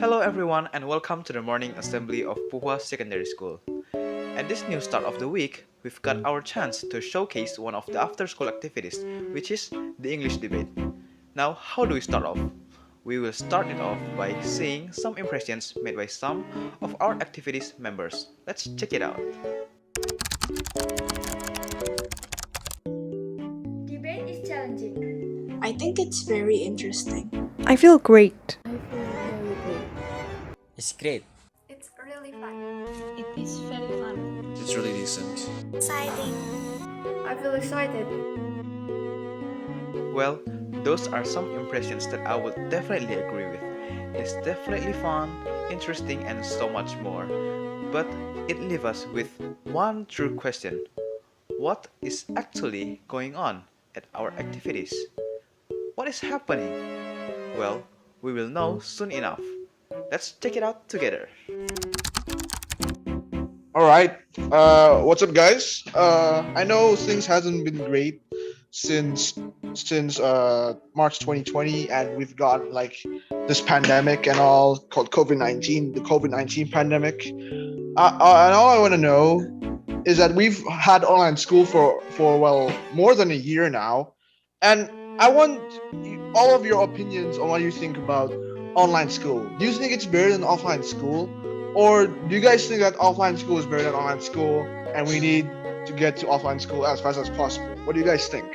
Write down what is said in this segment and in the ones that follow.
Hello everyone and welcome to the morning assembly of Puhua Secondary School. At this new start of the week, we've got our chance to showcase one of the after-school activities, which is the English debate. Now, how do we start off? We will start it off by seeing some impressions made by some of our activities members. Let's check it out. Debate is challenging. I think it's very interesting. I feel great. I feel very great. It's great. It's really fun. It is very fun. It's really decent. Exciting. I feel excited. Well, those are some impressions that I would definitely agree with. It's definitely fun, interesting, and so much more. But it leaves us with one true question. What is actually going on at our activities? What is happening? Well, we will know soon enough. Let's check it out together. All right. What's up, guys? I know things hasn't been great since March 2020, and we've got like this pandemic and all called COVID-19, the COVID-19 pandemic. And all I want to know is that we've had online school for more than a year now, and I want all of your opinions on what you think about online school. Do you think it's better than offline school? Or do you guys think that offline school is better than online school and we need to get to offline school as fast as possible? What do you guys think?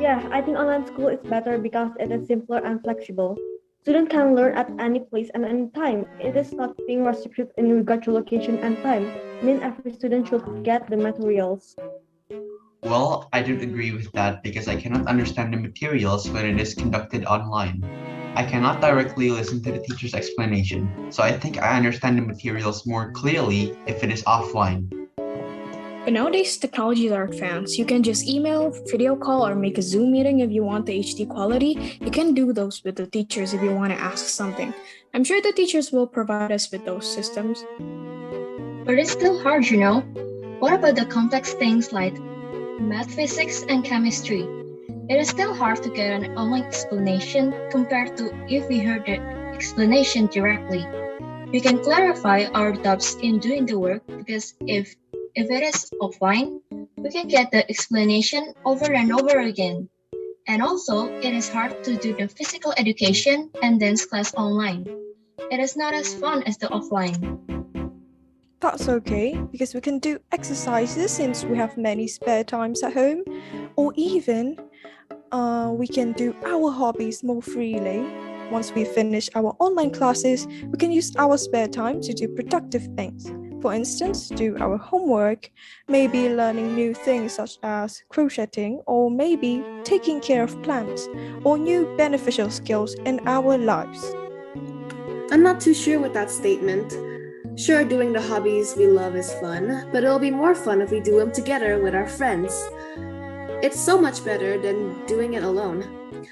Yeah, I think online school is better because it is simpler and flexible. Students can learn at any place and any time. It is not being restricted in regard to location and time. I mean, every student should get the materials. Well, I don't agree with that because I cannot understand the materials when it is conducted online. I cannot directly listen to the teacher's explanation, so I think I understand the materials more clearly if it is offline. But nowadays, technologies are advanced. You can just email, video call, or make a Zoom meeting if you want the HD quality. You can do those with the teachers if you want to ask something. I'm sure the teachers will provide us with those systems. But it's still hard, you know? What about the complex things like math, physics, and chemistry? It is still hard to get an online explanation compared to if we heard the explanation directly. We can clarify our doubts in doing the work because if it is offline, we can get the explanation over and over again. And also, it is hard to do the physical education and dance class online. It is not as fun as the offline. That's okay, because we can do exercises since we have many spare times at home, or even we can do our hobbies more freely. Once we finish our online classes, we can use our spare time to do productive things. For instance, do our homework, maybe learning new things such as crocheting, or maybe taking care of plants, or new beneficial skills in our lives. I'm not too sure with that statement. Sure, doing the hobbies we love is fun, but it'll be more fun if we do them together with our friends. It's so much better than doing it alone.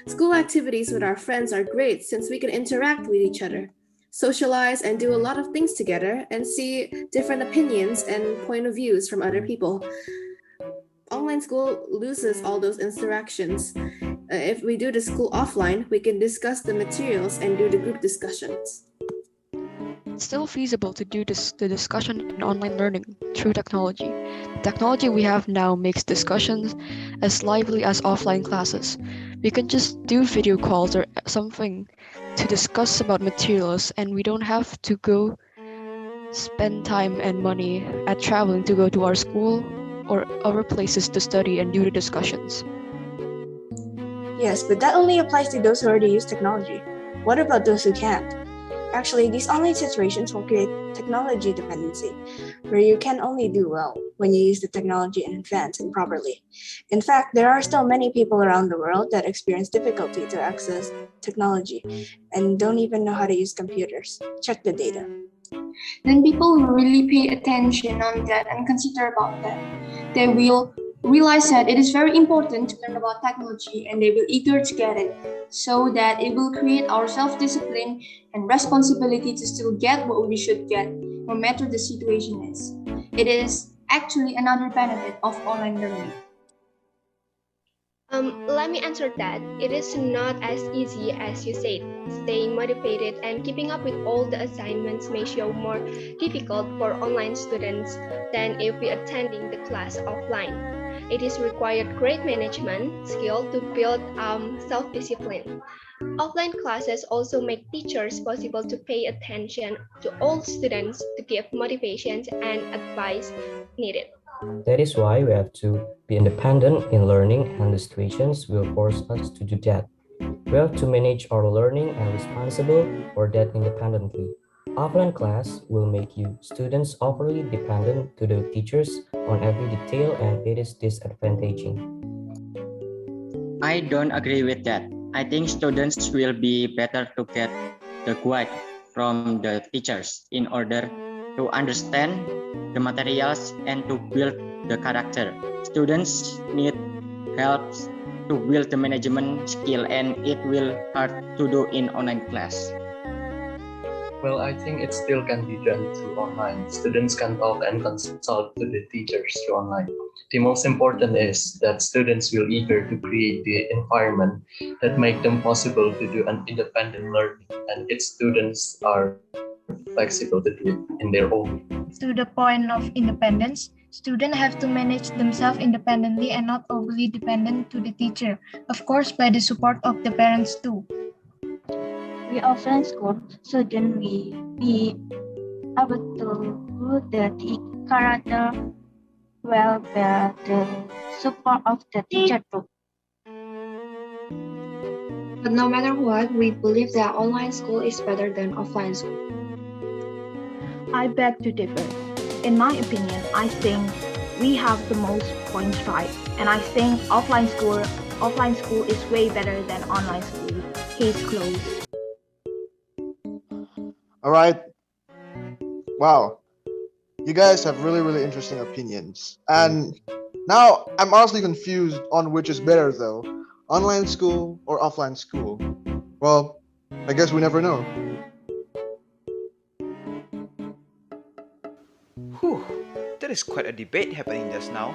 School activities with our friends are great since we can interact with each other, socialize, and do a lot of things together and see different opinions and point of views from other people. Online school loses all those interactions. If we do the school offline, we can discuss the materials and do the group discussions. It's still feasible to do the discussion in online learning through technology. The technology we have now makes discussions as lively as offline classes. We can just do video calls or something to discuss about materials, and we don't have to go spend time and money at traveling to go to our school or other places to study and do the discussions. Yes, but that only applies to those who already use technology. What about those who can't? Actually, these online situations will create technology dependency, where you can only do well when you use the technology in advance and properly. In fact, there are still many people around the world that experience difficulty to access technology and don't even know how to use computers. Check the data. Then people will really pay attention on that and consider about that. They will realize that it is very important to learn about technology and they will eager to get it, so that it will create our self-discipline and responsibility to still get what we should get, no matter the situation is. It is actually another benefit of online learning. Let me answer that. It is not as easy as you said. Staying motivated and keeping up with all the assignments may show more difficult for online students than if we attending the class offline. It is required great management skill to build self-discipline. Offline classes also make teachers possible to pay attention to all students to give motivations and advice needed. That is why we have to be independent in learning, and the situations will force us to do that. We have to manage our learning and responsible for that independently. Offline class will make you students overly dependent to the teachers on every detail, and it is disadvantaging. I don't agree with that. I think students will be better to get the guide from the teachers in order to understand the materials and to build the character. Students need help to build the management skill, and it will hard to do in online class. Well, I think it still can be done through online. Students can talk and consult to the teachers through online. The most important is that students will eager to create the environment that make them possible to do an independent learning, and its students are flexible to do it in their own way. To the point of independence, students have to manage themselves independently and not overly dependent to the teacher, of course by the support of the parents too. We offline school students will be able to the character well by the support of the teacher too. But no matter what, we believe that online school is better than offline school. I beg to differ. In my opinion, I think we have the most points right, and I think offline school is way better than online school. Case closed. All right. Wow. You guys have really, really interesting opinions. And now I'm honestly confused on which is better though, online school or offline school. Well, I guess we never know. Whew, that is quite a debate happening just now.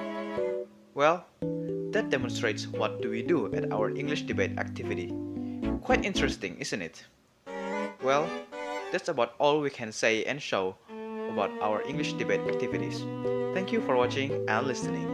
Well, that demonstrates what do we do at our English debate activity. Quite interesting, isn't it? Well, that's about all we can say and show about our English debate activities. Thank you for watching and listening.